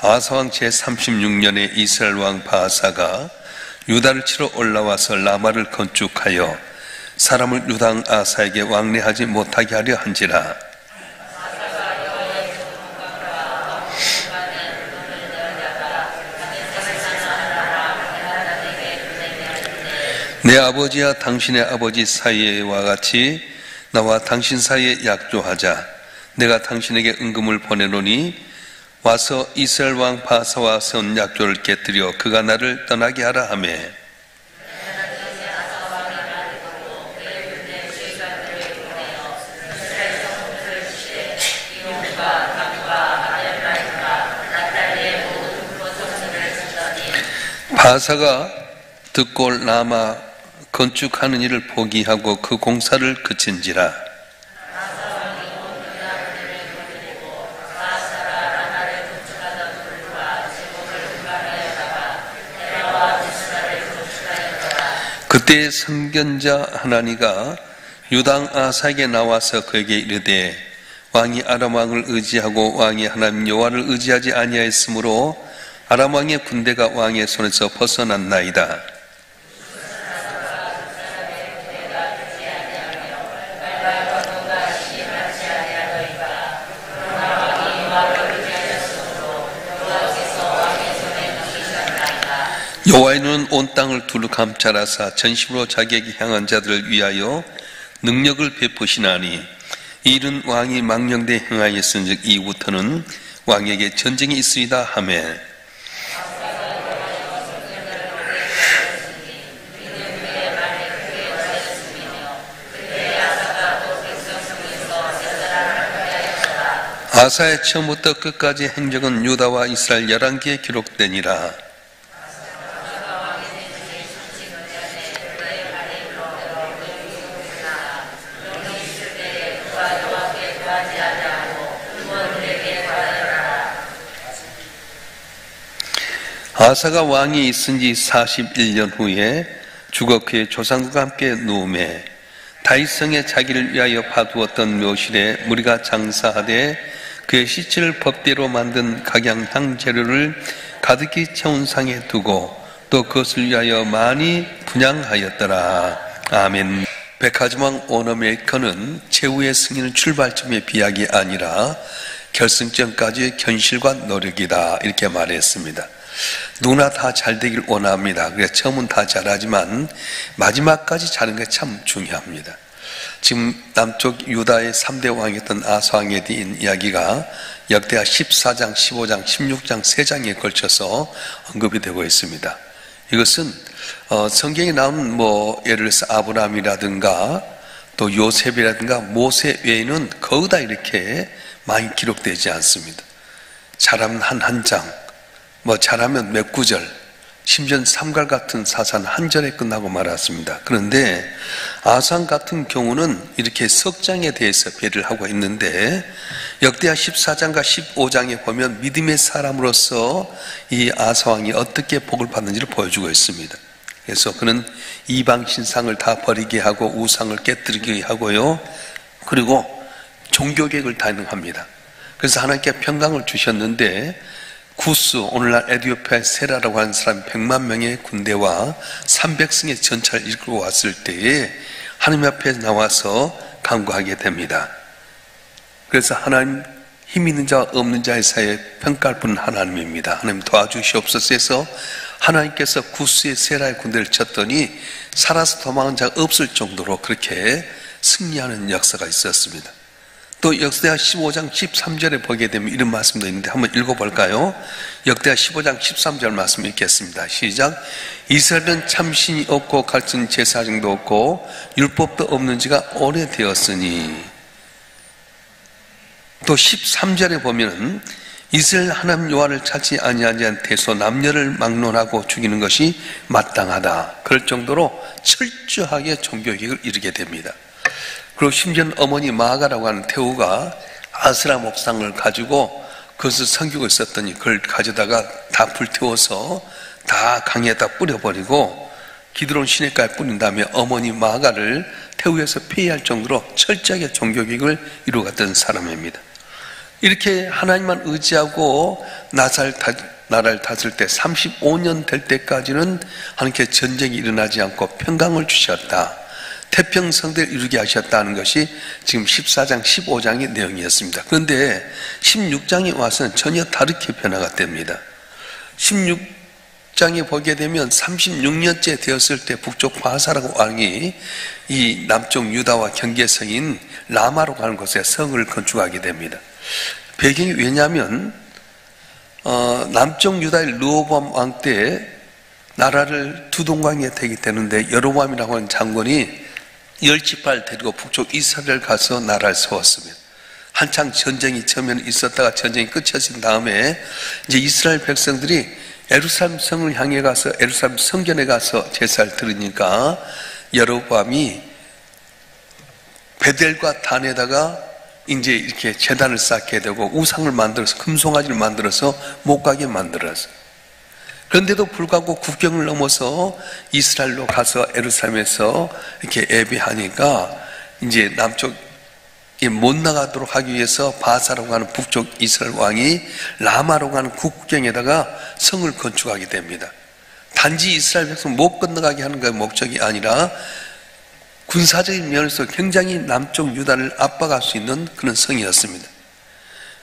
아사왕 제36년에 이스라엘 왕 바아사가 유다를 치러 올라와서 라마를 건축하여 사람을 유당 아사에게 왕래하지 못하게 하려 한지라. 내 아버지와 당신의 아버지 사이와 같이 나와 당신 사이에 약조하자. 내가 당신에게 은금을 보내노니 와서 이스라엘 왕 바사와 세운 약조를 깨뜨려 그가 나를 떠나게 하라 하며, 바사가 듣고 라마 건축하는 일을 포기하고 그 공사를 그친지라. 그때 선견자 하나니가 유당 아사에게 나와서 그에게 이르되, 왕이 아람 왕을 의지하고 왕이 하나님 여호와를 의지하지 아니하였으므로 아람 왕의 군대가 왕의 손에서 벗어났나이다. 여호와의 눈은 온 땅을 두루 감찰하사 전심으로 자기에게 향한 자들을 위하여 능력을 베푸시나니, 이 일은 왕이 망령되이 행하였은즉 이후부터는 왕에게 전쟁이 있으리다 하매, 아사의 처음부터 끝까지 행적은 유다와 이스라엘 11기에 기록되니라. 아사가 왕이 있은 지 41년 후에 죽어 그의 조상들과 함께 누우매, 다윗성에 자기를 위하여 파두었던 묘실에 무리가 장사하되 그의 시체를 법대로 만든 각양향 재료를 가득히 채운 상에 두고 또 그것을 위하여 많이 분향하였더라. 아멘. 백화점왕 오너메이커는 최후의 승리는 출발점의 비약이 아니라 결승점까지의 견실과 노력이다, 이렇게 말했습니다. 누구나 다 잘 되길 원합니다. 그래서 처음은 다 잘하지만 마지막까지 잘하는 게 참 중요합니다. 지금 남쪽 유다의 3대 왕이었던 아사 왕에 대한 이야기가 역대하 14장, 15장, 16장 3장에 걸쳐서 언급이 되고 있습니다. 이것은 성경에 나오는 예를 들어서 아브라함이라든가 또 요셉이라든가 모세 외에는 거의 다 이렇게 많이 기록되지 않습니다. 잘하면 한 장, 잘하면 몇 구절, 심지어 삼갈 같은 사사는 한 절에 끝나고 말았습니다. 그런데 아상 같은 경우는 이렇게 석장에 대해서 배를 하고 있는데, 역대하 14장과 15장에 보면 믿음의 사람으로서 이 아사왕이 어떻게 복을 받는지를 보여주고 있습니다. 그래서 그는 이방 신상을 다 버리게 하고 우상을 깨뜨리게 하고요, 그리고 종교개혁을 단행합니다. 그래서 하나님께 평강을 주셨는데, 구스, 오늘날 에티오피아의 세라라고 하는 사람이 100만 명의 군대와 300승의 전차를 이끌고 왔을 때에 하나님 앞에 나와서 간구하게 됩니다. 그래서 하나님, 힘 있는 자와 없는 자의 사이에 평가할 분은 하나님입니다. 하나님 도와주시옵소서 해서 하나님께서 구스의 세라의 군대를 쳤더니 살아서 도망한 자가 없을 정도로 그렇게 승리하는 역사가 있었습니다. 또 역대하 15장 13절에 보게 되면 이런 말씀도 있는데 한번 읽어볼까요? 역대하 15장 13절 말씀 읽겠습니다. 시작. 이스라엘은 참신이 없고 가르치는 제사장도 없고 율법도 없는 지가 오래되었으니. 또 13절에 보면 이스라엘 하나님 여호와를 찾지 아니하는 대소 남녀를 막론하고 죽이는 것이 마땅하다. 그럴 정도로 철저하게 종교개혁을 이루게 됩니다. 그리고 심지어는 어머니 마아가라고 하는 태우가 아스라 목상을 가지고 그것을 섬기고 있었더니 그걸 가져다가 다 불태워서 다 강에다 뿌려버리고 기드론 시내가에 뿌린 다음에 어머니 마아가를 태우에서 폐위할 정도로 철저하게 종교개혁을 이루어갔던 사람입니다. 이렇게 하나님만 의지하고 나라를 다스릴 때 35년 될 때까지는 하나님께 전쟁이 일어나지 않고 평강을 주셨다. 태평성대를 이루게 하셨다는 것이 지금 14장, 15장의 내용이었습니다. 그런데 16장에 와서는 전혀 다르게 변화가 됩니다. 16장에 보게 되면 36년째 되었을 때 북쪽 바사라고 왕이 이 남쪽 유다와 경계성인 라마로 가는 곳에 성을 건축하게 됩니다. 배경이 왜냐하면 남쪽 유다의 르호보암 왕 때 나라를 두 동강에 되게 되는데 여로보암이라고 하는 장군이 10지파를 데리고 북쪽 이스라엘 가서 나라를 세웠습니다. 한창 전쟁이 처음에는 있었다가 전쟁이 끝이었은 다음에 이제 이스라엘 백성들이 예루살렘 성을 향해 가서 예루살렘 성전에 가서 제사를 드리니까 여로보암이 베델과 단에다가 이제 이렇게 제단을 쌓게 되고 우상을 만들어서 금송아지를 만들어서 못 가게 만들었어요. 그런데도 불구하고 국경을 넘어서 이스라엘로 가서 예루살렘에서 이렇게 예배하니까 이제 남쪽에 못 나가도록 하기 위해서 바사라고 하는 북쪽 이스라엘 왕이 라마라고 하는 국경에다가 성을 건축하게 됩니다. 단지 이스라엘 백성 못 건너가게 하는 것이 목적이 아니라 군사적인 면에서 굉장히 남쪽 유다를 압박할 수 있는 그런 성이었습니다.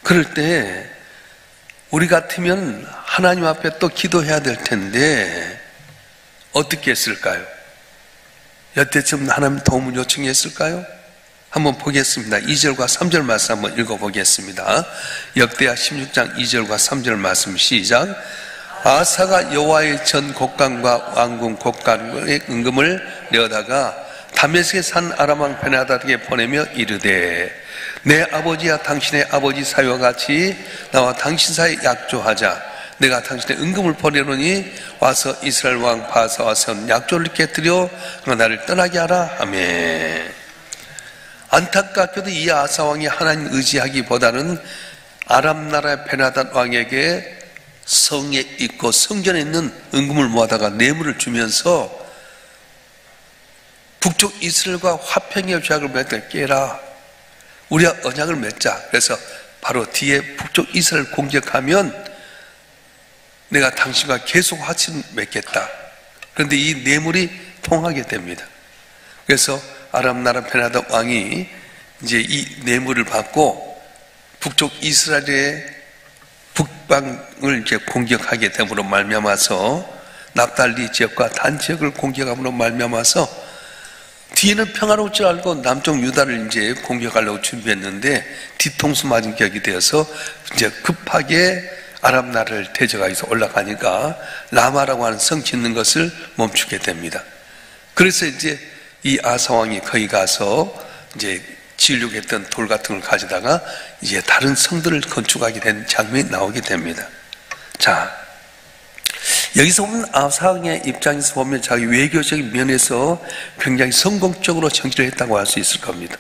그럴 때 우리 같으면 하나님 앞에 또 기도해야 될 텐데 어떻게 했을까요? 여태쯤 하나님 도움을 요청했을까요? 한번 보겠습니다. 2절과 3절 말씀 한번 읽어보겠습니다. 역대하 16장 2절과 3절 말씀 시작. 아사가 여호와의 전 곡간과 왕궁 곡간의 은금을 내어다가 다메섹에 산 아람 왕 베나다드에게 보내며 이르되 내 아버지와 당신의 아버지 사이와 같이 나와 당신 사이에 약조하자. 내가 당신의 은금을 보내노니 와서 이스라엘 왕 바사와 세운 약조를 깨뜨려 나를 떠나게 하라. 아멘. 안타깝게도 이 아사 왕이 하나님 의지하기보다는 아람 나라의 베나다드 왕에게 성에 있고 성전에 있는 은금을 모아다가 뇌물을 주면서 북쪽 이스라엘과 화평의 조약을 맺을 깨라. 우리가 언약을 맺자. 그래서 바로 뒤에 북쪽 이스라엘 공격하면 내가 당신과 계속 화친을 맺겠다. 그런데 이 뇌물이 통하게 됩니다. 그래서 아람 나라 베나다드 왕이 이제 이 뇌물을 받고 북쪽 이스라엘의 북방을 이제 공격하게 됨으로 말미암아서 납달리 지역과 단 지역을 공격함으로 말미암아서 뒤에는 평화로울 줄 알고 남쪽 유다를 이제 공격하려고 준비했는데 뒤통수 맞은 격이 되어서 이제 급하게 아람 나라를 대적하기 위해서 올라가니까 라마라고 하는 성 짓는 것을 멈추게 됩니다. 그래서 이제 이 아사왕이 거기 가서 이제 지으려고 했던 돌 같은 걸 가져다가 이제 다른 성들을 건축하게 된 장면이 나오게 됩니다. 자, 여기서 보면 아사왕의 입장에서 보면 자기 외교적인 면에서 굉장히 성공적으로 정치를 했다고 할 수 있을 겁니다.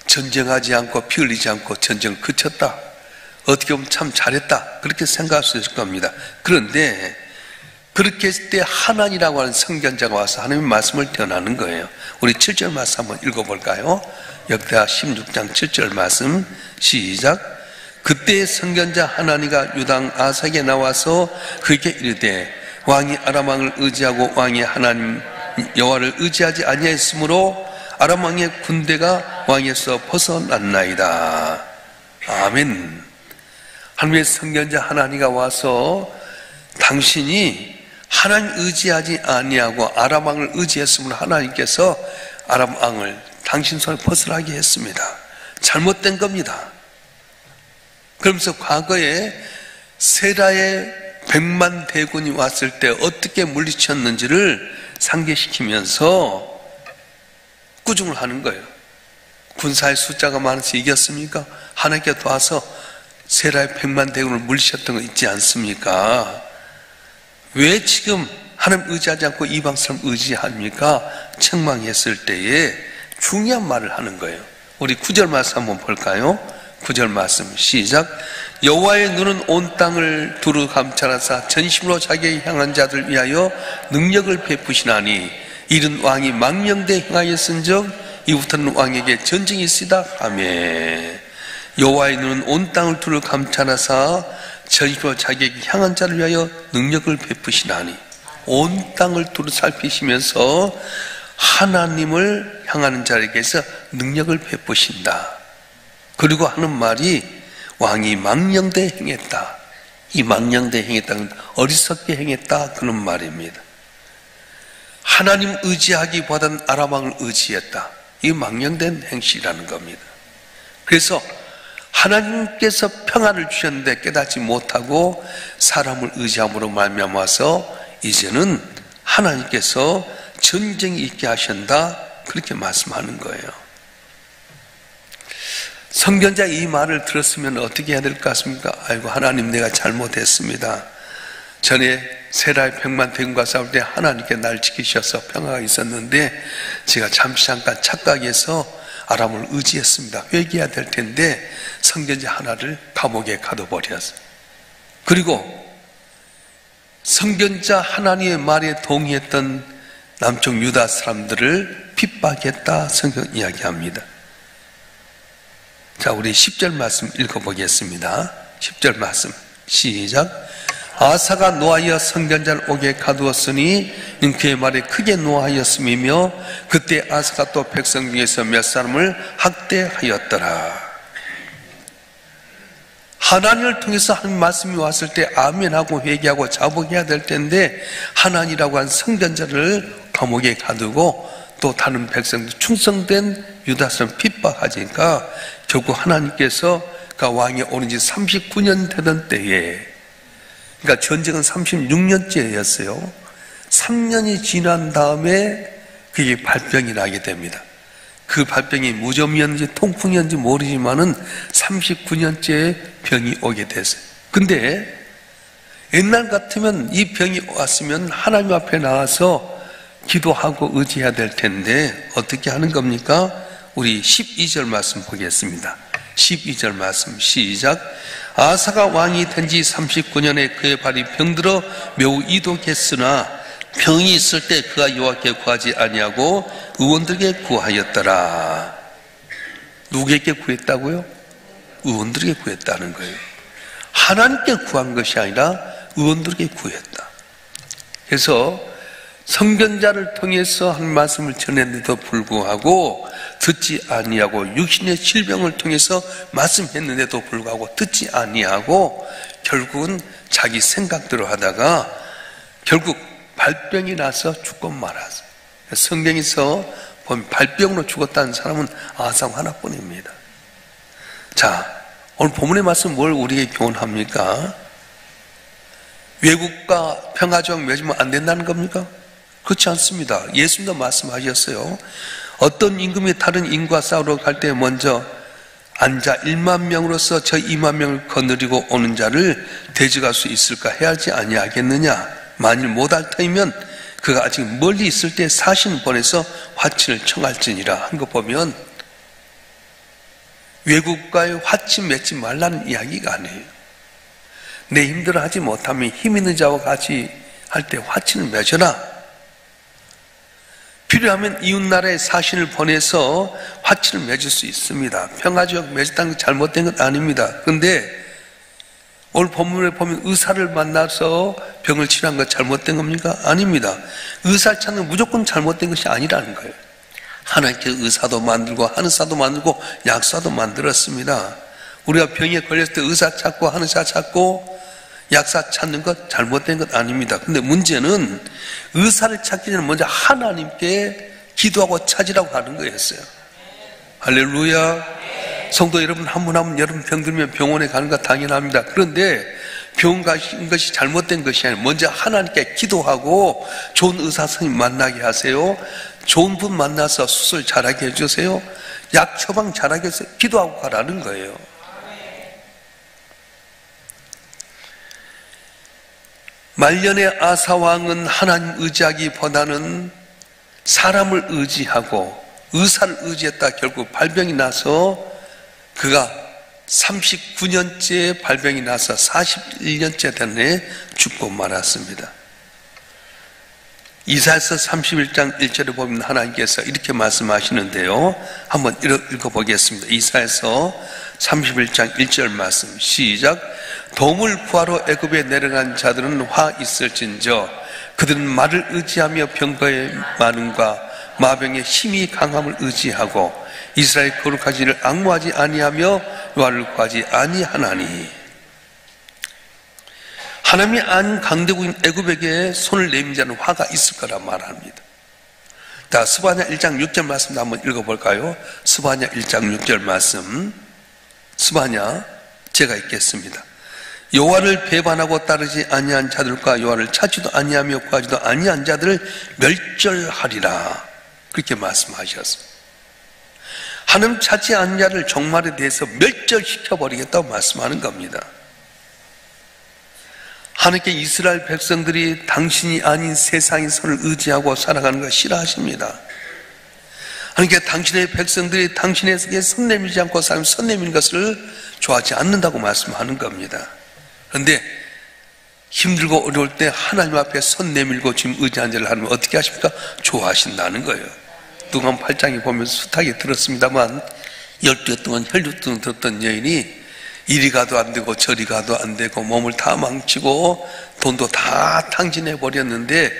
전쟁하지 않고 피 흘리지 않고 전쟁을 그쳤다. 어떻게 보면 참 잘했다. 그렇게 생각할 수 있을 겁니다. 그런데 그렇게 했을 때 하나니라고 하는 선견자가 와서 하나님의 말씀을 전하는 거예요. 우리 7절 말씀 한번 읽어볼까요? 역대하 16장 7절 말씀 시작. 그때 선견자 하나니가 유당 아삭에 나와서 그에게 이르되 왕이 아람 왕을 의지하고 왕이 하나님 여호와를 의지하지 아니하였으므로 아람 왕의 군대가 왕에서 벗어났나이다. 아멘. 하나님의 선견자 하나니가 와서 당신이 하나님 의지하지 아니하고 아람 왕을 의지했으므로 하나님께서 아람 왕을 당신 손에 벗어나게 했습니다. 잘못된 겁니다. 그러면서 과거에 세라의 100만 대군이 왔을 때 어떻게 물리쳤는지를 상기시키면서 꾸중을 하는 거예요. 군사의 숫자가 많아서 이겼습니까? 하나님께 도와서 세라의 100만 대군을 물리쳤던 거 있지 않습니까? 왜 지금 하나님 의지하지 않고 이방 사람 의지합니까? 책망했을 때에 중요한 말을 하는 거예요. 우리 9절 말씀 한번 볼까요? 9절 말씀 시작. 여호와의 눈은 온 땅을 두루 감찰하사 전심으로 자기의 향한 자들 위하여 능력을 베푸시나니 이른 왕이 망령되 행하였은즉 이후부터는 왕에게 전쟁이 있으리다. 아멘. 여호와의 눈은 온 땅을 두루 감찰하사 전심으로 자기에게 향한 자를 위하여 능력을 베푸시나니. 온 땅을 두루 살피시면서 하나님을 향하는 자에게서 능력을 베푸신다. 그리고 하는 말이 왕이 망령되이 행했다. 이 망령되이 행했다는 어리석게 행했다 그런 말입니다. 하나님 의지하기보다는 아람 왕을 의지했다. 이 망령된 행실이라는 겁니다. 그래서 하나님께서 평안을 주셨는데 깨닫지 못하고 사람을 의지함으로 말미암아서 이제는 하나님께서 전쟁이 있게 하신다 그렇게 말씀하는 거예요. 선견자 이 말을 들었으면 어떻게 해야 될 것 같습니까? 아이고 하나님 내가 잘못했습니다. 전에 세라의 백만 대군과 싸울 때 하나님께 날 지키셔서 평화가 있었는데 제가 잠깐 착각해서 아람을 의지했습니다. 회개해야 될 텐데 선견자 하나를 감옥에 가둬버렸어요. 그리고 선견자 하나님의 말에 동의했던 남쪽 유다 사람들을 핍박했다 성경 이야기합니다. 자, 우리 10절 말씀 읽어보겠습니다. 10절 말씀 시작. 아사가 노하여 선견자를 옥에 가두었으니 그의 말에 크게 노하였음이며 그때 아사가 또 백성 중에서 몇 사람을 학대하였더라. 하나님을 통해서 하나님 말씀이 왔을 때 아멘하고 회개하고 자복해야 될 텐데 하나님이라고 한 선견자를 감옥에 가두고 또 다른 백성들 충성된 유다 사람 핍박하니까 결국 하나님께서 그 왕이 오른 지 39년 되던 때에, 그러니까 전쟁은 36년째였어요. 3년이 지난 다음에 그게 발병이 나게 됩니다. 그 발병이 무좀이었는지 통풍이었는지 모르지만은 39년째 병이 오게 됐어요. 근데 옛날 같으면 이 병이 왔으면 하나님 앞에 나와서 기도하고 의지해야 될 텐데 어떻게 하는 겁니까? 우리 12절 말씀 보겠습니다. 12절 말씀 시작. 아사가 왕이 된 지 39년에 그의 발이 병들어 매우 이독했으나 병이 있을 때 그가 여호와께 구하지 아니하고 의원들에게 구하였더라. 누구에게 구했다고요? 의원들에게 구했다는 거예요. 하나님께 구한 것이 아니라 의원들에게 구했다. 그래서 선견자를 통해서 한 말씀을 전했는데도 불구하고 듣지 아니하고 육신의 질병을 통해서 말씀했는데도 불구하고 듣지 아니하고 결국은 자기 생각대로 하다가 결국 발병이 나서 죽고 말았어요. 성경에서 보면 발병으로 죽었다는 사람은 아상 하나뿐입니다. 자, 오늘 본문의 말씀 뭘 우리에게 교훈합니까? 외국과 평화조약 맺으면 안 된다는 겁니까? 그렇지 않습니다. 예수님도 말씀하셨어요. 어떤 임금이 다른 임금과 싸우러 갈 때 먼저 앉아 1만 명으로서 저 2만 명을 거느리고 오는 자를 대적할 수 있을까 해야 하지 아니하겠느냐. 만일 못할 터이면 그가 아직 멀리 있을 때 사신 보내서 화친을 청할지니라 한 거 보면 외국과의 화친 맺지 말라는 이야기가 아니에요. 내 힘들어 하지 못하면 힘 있는 자와 같이 할 때 화친을 맺어라. 필요하면 이웃나라에 사신을 보내서 화친을 맺을 수 있습니다. 평화지역 맺었다는 게 잘못된 건 아닙니다. 그런데 오늘 본문에 보면 의사를 만나서 병을 치료한 것 잘못된 겁니까? 아닙니다. 의사를 찾는 건 무조건 잘못된 것이 아니라는 거예요. 하나님께서 의사도 만들고 한의사도 만들고 약사도 만들었습니다. 우리가 병에 걸렸을 때 의사 찾고 한의사 찾고 약사 찾는 것 잘못된 것 아닙니다. 근데 문제는 의사를 찾기 전에 먼저 하나님께 기도하고 찾으라고 하는 거였어요. 할렐루야. 성도 여러분, 한 분 한 분 여러분 병들면 병원에 가는 거 당연합니다. 그런데 병원 가신 것이 잘못된 것이 아니라 먼저 하나님께 기도하고 좋은 의사 선생님 만나게 하세요. 좋은 분 만나서 수술 잘하게 해주세요. 약 처방 잘하게 해서 기도하고 가라는 거예요. 말년의 아사왕은 하나님 의지하기보다는 사람을 의지하고 의사를 의지했다. 결국 발병이 나서 그가 39년째 발병이 나서 41년째 됐네 죽고 말았습니다. 이사야서 31장 1절에 보면 하나님께서 이렇게 말씀하시는데요. 한번 읽어보겠습니다. 이사야서 31장 1절 말씀 시작. 도움을 구하러 애굽에 내려간 자들은 화 있을진저 그들은 말을 의지하며 병거의 많음과 마병의 힘이 강함을 의지하고 이스라엘 거룩하지를 앙무하지 아니하며 여호와를 구하지 아니하나니. 하나님이 안 강대국인 애굽에게 손을 내민 자는 화가 있을 거라 말합니다. 자, 스바냐 1장 6절 말씀도 한번 읽어볼까요? 스바냐 1장 6절 말씀. 스바냐 제가 읽겠습니다. 여호와를 배반하고 따르지 아니한 자들과 여호와를 찾지도 아니하며 구하지도 아니한 자들을 멸절하리라. 그렇게 말씀하셨습니다. 하나님 찾지 않은 자를 종말에 대해서 멸절시켜버리겠다고 말씀하는 겁니다. 하나님께 이스라엘 백성들이 당신이 아닌 세상의 선을 의지하고 살아가는 걸 싫어하십니다. 하나님께 당신의 백성들이 당신에게 손 내밀지 않고 살면 손 내미는 것을 좋아하지 않는다고 말씀하는 겁니다. 그런데 힘들고 어려울 때 하나님 앞에 손 내밀고 지금 의지한 자를 하면 어떻게 하십니까? 좋아하신다는 거예요. 누가복음 8장에 보면 숱하게 들었습니다만 12해 동안 혈류증 들었던 여인이 이리 가도 안 되고 저리 가도 안 되고 몸을 다 망치고 돈도 다 탕진해 버렸는데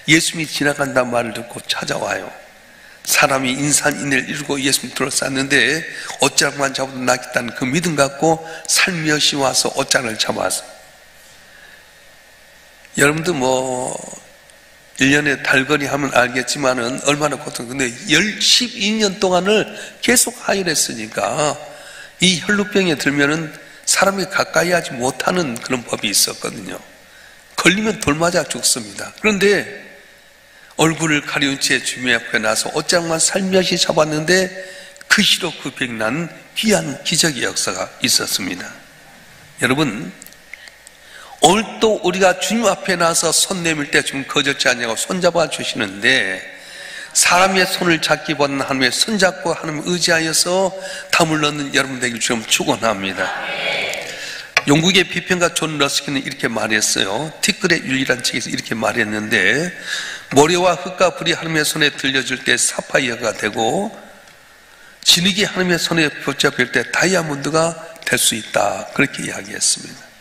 예수님이 지나간다는 말을 듣고 찾아와요. 사람이 인산인해를 이루고 예수님 둘러쌌는데 옷장만 잡아도 낫겠다는 그 믿음 갖고 살며시 와서 옷장을 잡았어요. 여러분도 1년에 달거리 하면 알겠지만은 얼마나 고통. 근데 12년 동안을 계속 하혈했으니까 이 혈루병에 들면은 사람이 가까이 하지 못하는 그런 법이 있었거든요. 걸리면 돌 맞아 죽습니다. 그런데 얼굴을 가리운 채 주님 앞에 나서 옷장만 살며시 잡았는데 그 시로 그 병이 난 귀한 기적의 역사가 있었습니다. 여러분, 오늘 또 우리가 주님 앞에 나서 손 내밀 때 주님 거절지 않냐고 손잡아 주시는데 사람의 손을 잡기보다는 하나님의 손잡고 하나님을 의지하여서 담을 넣는 여러분 되길 좀 축원합니다. 영국의 비평가 존 러스키는 이렇게 말했어요. 티끌의 윤리란 책에서 이렇게 말했는데 모래와 흙과 불이 하나님의 손에 들려줄 때 사파이어가 되고 진흙이 하나님의 손에 붙잡힐 때 다이아몬드가 될 수 있다. 그렇게 이야기했습니다.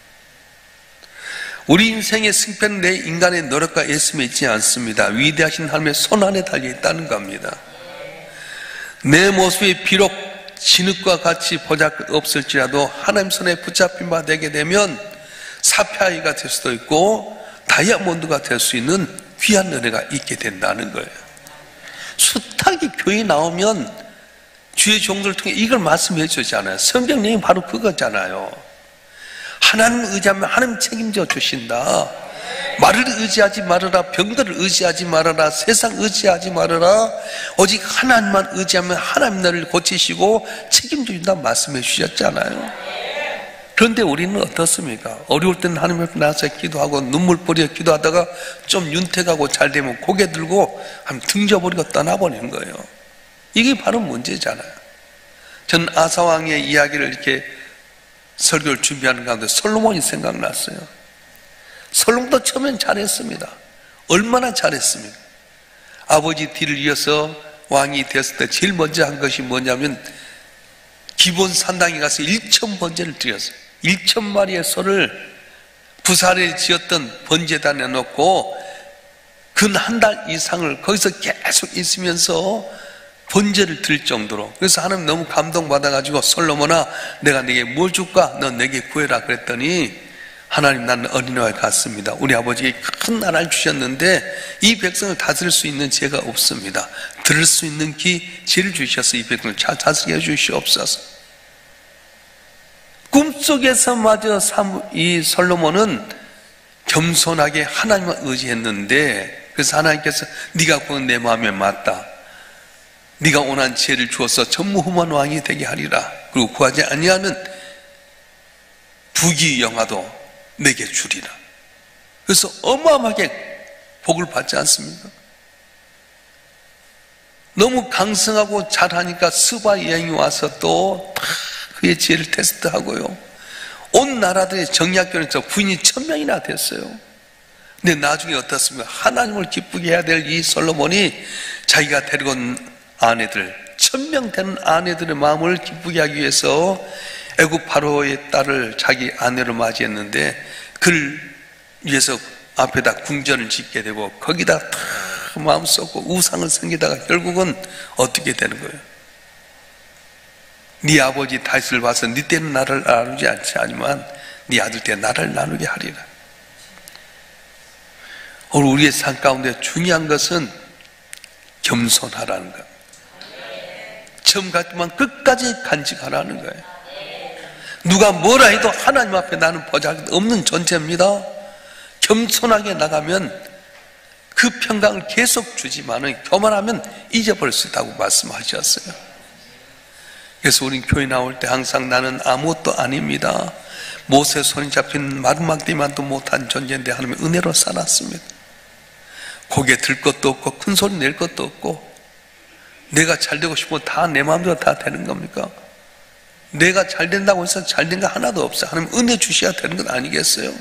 우리 인생의 승패는 내 인간의 노력과 애씀에 있지 않습니다. 위대하신 하나님의 손 안에 달려있다는 겁니다. 내 모습이 비록 진흙과 같이 보잘것 없을지라도 하나님 손에 붙잡힌 바 되게 되면 사파이어가 될 수도 있고 다이아몬드가 될 수 있는 귀한 은혜가 있게 된다는 거예요. 숱하게 교회에 나오면 주의 종들을 통해 이걸 말씀해 주잖아요. 성경 내용이 바로 그거잖아요. 하나님 의지하면 하나님 책임져 주신다. 말을 의지하지 말아라. 병들을 의지하지 말아라. 세상 의지하지 말아라. 오직 하나님만 의지하면 하나님 너를 고치시고 책임져 준다 말씀해 주셨잖아요. 그런데 우리는 어떻습니까? 어려울 때는 하나님 앞에 나서 기도하고 눈물 뿌려 기도하다가 좀 윤택하고 잘 되면 고개 들고 한 등져버리고 떠나버리는 거예요. 이게 바로 문제잖아요. 전 아사왕의 이야기를 이렇게 설교를 준비하는 가운데 솔로몬이 생각났어요. 솔로몬도 처음엔 잘했습니다. 얼마나 잘했습니까? 아버지 뒤를 이어서 왕이 되었을 때 제일 먼저 한 것이 뭐냐면 기본 산당에 가서 1,000번제를 드렸어요. 1,000마리의 소를 부살에 지었던 번제단에 놓고 근 한 달 이상을 거기서 계속 있으면서 번제를 드릴 정도로. 그래서 하나님 너무 감동받아가지고 솔로몬아 내가 네게 뭘 줄까? 너 내게 구해라 그랬더니 하나님 나는 어린아이와 같습니다. 우리 아버지에게 큰 나라를 주셨는데 이 백성을 다스릴 수 있는 죄가 없습니다. 들을 수 있는 지혜를 주셔서 이 백성을 잘 다스리게 해주시옵소서. 꿈속에서마저 이 솔로몬은 겸손하게 하나님을 의지했는데 그래서 하나님께서 네가 구한 내 마음에 맞다. 네가 원한 지혜를 주어서 전무후무한 왕이 되게 하리라. 그리고 구하지 아니하는 부귀영화도 내게 주리라. 그래서 어마어마하게 복을 받지 않습니까? 너무 강성하고 잘하니까 스바 여행이 와서 또 그의 지혜를 테스트하고요. 온 나라들의 정약견에서 부인이 1,000명이나 됐어요. 근데 나중에 어떻습니까? 하나님을 기쁘게 해야 될 이 솔로몬이 자기가 데리고 온 아내들, 1000명 되는 아내들의 마음을 기쁘게 하기 위해서 애굽 바로의 딸을 자기 아내로 맞이했는데 그를 위해서 앞에다 궁전을 짓게 되고 거기다 다 마음 쏟고 우상을 섬기다가 결국은 어떻게 되는 거예요? 네 아버지 다윗을 봐서 네 때는 나를 나누지 않지 않지만 네 아들 때 나를 나누게 하리라. 오늘 우리의 삶 가운데 중요한 것은 겸손하라는 것. 처음 같지만 끝까지 간직하라는 거예요. 누가 뭐라 해도 하나님 앞에 나는 보잘것없는 존재입니다. 겸손하게 나가면 그 평강을 계속 주지만은 교만하면 잊어버릴 수 있다고 말씀하셨어요. 그래서 우린 교회 나올 때 항상 나는 아무것도 아닙니다. 모세 손이 잡힌 마르막디만도 못한 존재인데 하나님의 은혜로 살았습니다. 고개 들 것도 없고 큰 소리 낼 것도 없고 내가 잘 되고 싶으면 다 내 마음대로 다 되는 겁니까? 내가 잘 된다고 해서 잘 된 거 하나도 없어요. 하나님 은혜 주셔야 되는 건 아니겠어요?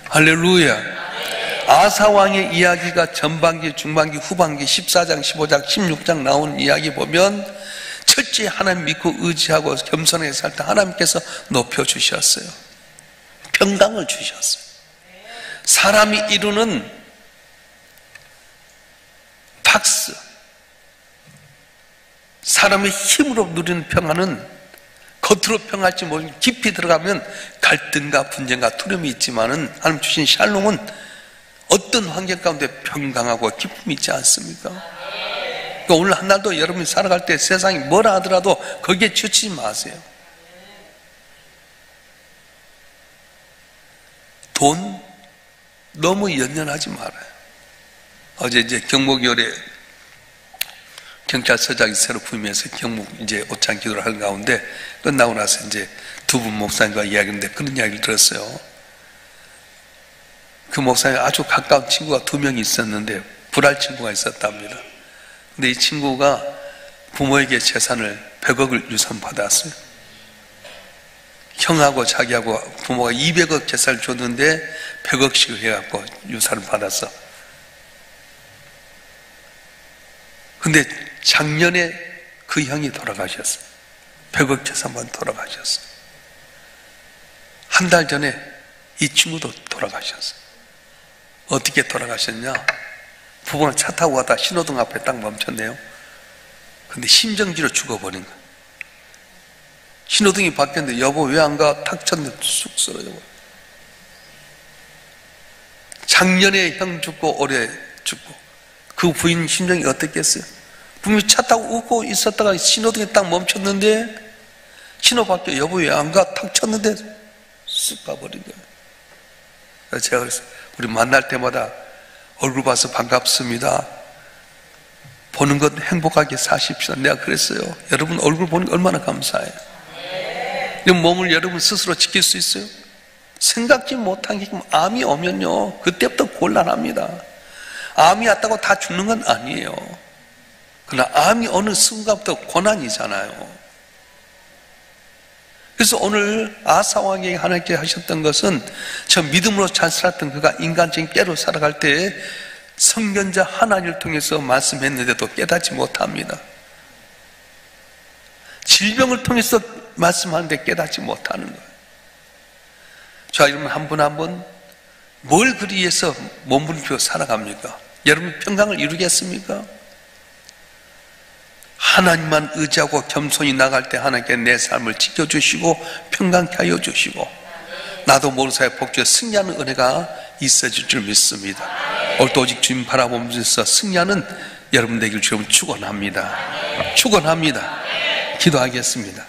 할렐루야. 아사 왕의 이야기가 전반기, 중반기, 후반기 14장, 15장, 16장 나온 이야기 보면 철저히 하나님 믿고 의지하고 겸손하게 살 때 하나님께서 높여주셨어요. 평강을 주셨어요. 사람이 이루는 박스, 사람의 힘으로 누리는 평안은 겉으로 평할지 모르고 깊이 들어가면 갈등과 분쟁과 두려움이 있지만은 하나님 주신 샬롬은 어떤 환경 가운데 평강하고 기쁨이 있지 않습니까? 그러니까 오늘 한 날도 여러분이 살아갈 때 세상이 뭐라 하더라도 거기에 치우치지 마세요. 돈 너무 연연하지 말아요. 어제 이제 경목열에 경찰서장이 새로 부임해서 경목 이제 옷장 기도를 하는 가운데 끝나고 나서 이제 두 분 목사님과 이야기했는데 그런 이야기를 들었어요. 그 목사님 아주 가까운 친구가 2명이 있었는데 불알 친구가 있었답니다. 근데 이 친구가 부모에게 재산을 100억을 유산 받았어요. 형하고 자기하고 부모가 200억 재산을 줬는데 100억씩을 해갖고 유산을 받았어. 근데 작년에 그 형이 돌아가셨어요. 100억 재산만 돌아가셨어요. 한 달 전에 이 친구도 돌아가셨어요. 어떻게 돌아가셨냐? 부부는 차 타고 가다 신호등 앞에 딱 멈췄네요. 근데 심정지로 죽어버린 거예요. 신호등이 바뀌었는데 여보 왜 안 가? 탁 쳤는데 쑥 쓰러져 버려요. 작년에 형 죽고 올해 죽고 그 부인 심정이 어땠겠어요? 분명히 차 타고 웃고 있었다가 신호등이 딱 멈췄는데 신호 바뀌어 여보 왜 안 가? 탁 쳤는데 쑥 가버린 거예요. 그래서 제가 그랬어요. 우리 만날 때마다 얼굴 봐서 반갑습니다. 보는 것 행복하게 사십시오. 내가 그랬어요. 여러분 얼굴 보는 게 얼마나 감사해요. 이 몸을 여러분 스스로 지킬 수 있어요? 생각지 못한 게 암이 오면요 그때부터 곤란합니다. 암이 왔다고 다 죽는 건 아니에요. 그러나 암이 어느 순간부터 고난이잖아요. 그래서 오늘 아사 왕에게 하나님께 하셨던 것은 저 믿음으로 잘 살았던 그가 인간적인 깨로 살아갈 때 선견자 하나님을 통해서 말씀했는데도 깨닫지 못합니다. 질병을 통해서 말씀하는데 깨닫지 못하는 거예요. 자, 여러분 한 분 한 분 뭘 그리 위해서 몸부림치고 살아갑니까? 여러분 평강을 이루겠습니까? 하나님만 의지하고 겸손히 나갈 때 하나님께 내 삶을 지켜주시고 평강케 하여 주시고 나도 모르는 사이에 복주에 승리하는 은혜가 있어질 줄 믿습니다. 오늘도 오직 주님 바라보면서 승리하는 여러분 되길 주님 축원합니다. 축원합니다. 기도하겠습니다.